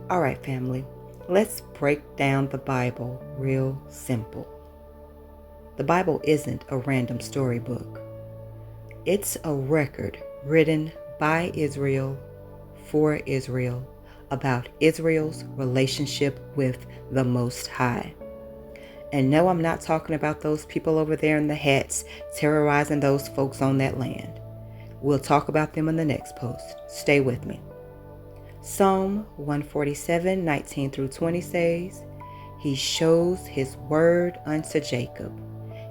All right, family, let's break down the Bible real simple. The Bible isn't a random storybook. It's a record written by Israel for Israel about Israel's relationship with the Most High. And no, I'm not talking about those people over there in the hats terrorizing those folks on that land. We'll talk about them in the next post. Stay with me. Psalm 147, 19 through 20 says, He shows his word unto Jacob,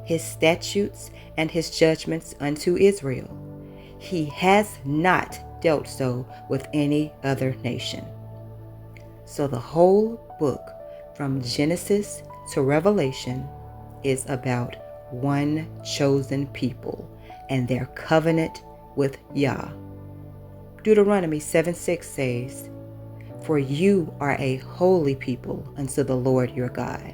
his statutes and his judgments unto Israel. He has not dealt so with any other nation. So the whole book, from Genesis to Revelation, is about one chosen people and their covenant with Yah. Deuteronomy 7:6 says, For you are a holy people unto the Lord your God.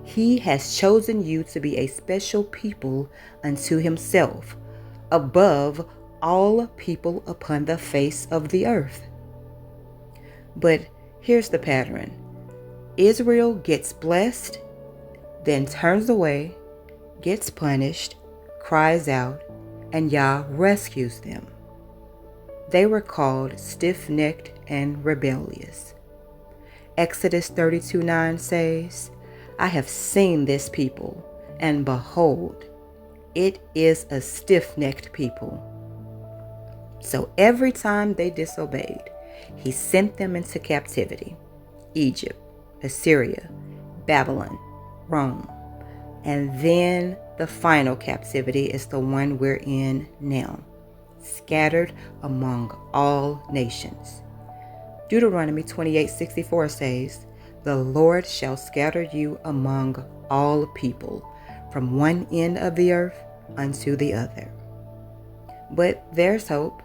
He has chosen you to be a special people unto himself, above all people upon the face of the earth. But here's the pattern. Israel gets blessed, then turns away, gets punished, cries out, and Yah rescues them. They were called stiff-necked and rebellious. Exodus 32:9 says, I have seen this people, and behold, it is a stiff-necked people. So every time they disobeyed, he sent them into captivity. Egypt, Assyria, Babylon, Rome. And then the final captivity is the one we're in now, scattered among all nations. Deuteronomy 28:64 says, The Lord shall scatter you among all people, from one end of the earth unto the other. But there's hope.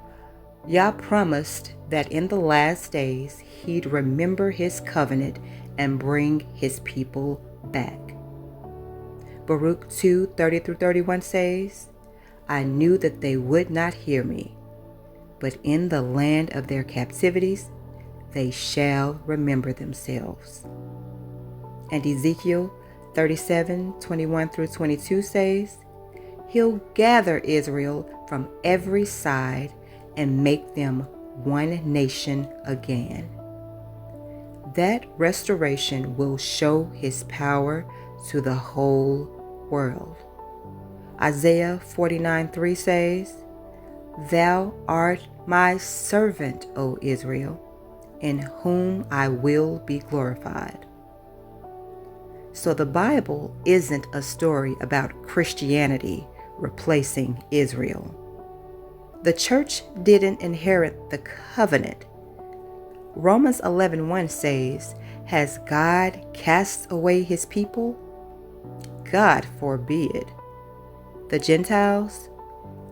Yah promised that in the last days he'd remember his covenant and bring his people back. Baruch 2:30 through 31 says, I knew that they would not hear me, but in the land of their captivities they shall remember themselves. And Ezekiel 37:21 through 22 says, He'll gather Israel from every side and make them one nation again. That restoration will show his power to the whole world. Isaiah 49:3 says, Thou art my servant, O Israel, in whom I will be glorified. So the Bible isn't a story about Christianity replacing Israel. The church didn't inherit the covenant. Romans 11:1 says, Has God cast away his people? God forbid. The Gentiles,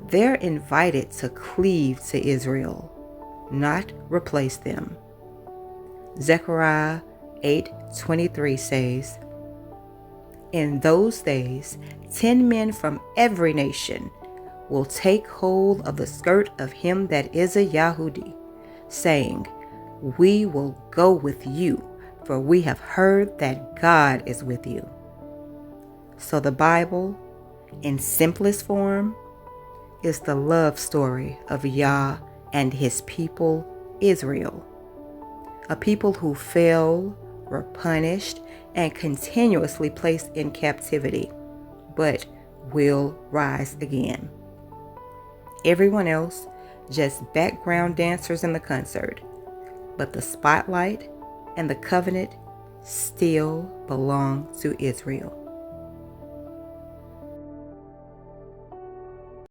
they're invited to cleave to Israel, not replace them. Zechariah 8:23 says, In those days 10 men from every nation will take hold of the skirt of him that is a Yahudi, saying, We will go with you, for we have heard that God is with you. So the Bible, in simplest form, is the love story of Yah and his people, Israel. A people who fell, were punished, and continuously placed in captivity, but will rise again. Everyone else, just background dancers in the concert, but the spotlight and the covenant still belong to Israel.